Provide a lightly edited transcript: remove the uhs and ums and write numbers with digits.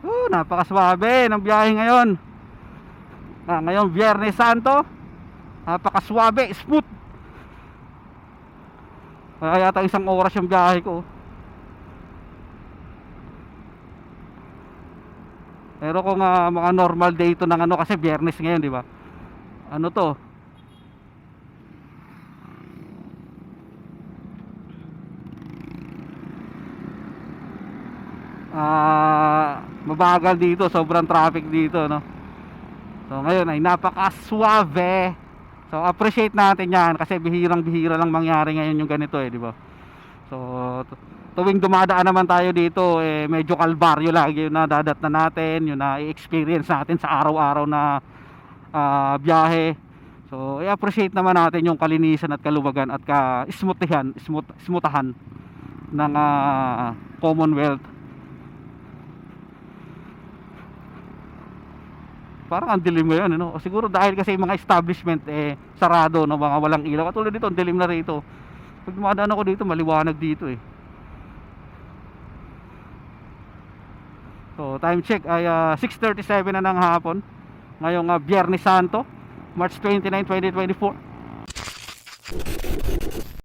Napakaswabe ng biyahe ngayon. Ngayon Biyernes Santo. Napakaswabe, smooth. Kaya yata isang oras yung biyahe ko. Pero kung mga normal day ito ng ano, kasi Biyernes ngayon, di ba? Ano to? Mabagal dito, sobrang traffic dito, no? So ngayon ay napaka-suave. So appreciate natin 'yan kasi bihirang-bihira lang mangyari ngayon yung ganito di ba? So tuwing dumadaan naman tayo dito medyo kalbaryo lagi yung nadadat na natin, yung na-experience natin sa araw-araw na biyahe. So i-appreciate naman natin yung kalinisan at kaluwagan at smoothahan ng Commonwealth. Parang ang dilim ngayon, ano? O siguro dahil kasi yung mga establishment sarado, no, mga walang ilaw. Katulad dito, ang dilim na rito. Pag dumadaan ako dito, maliwanag dito So, time check ay 6:37 na ng hapon. Ngayong Biyernes Santo, March 29, 2024.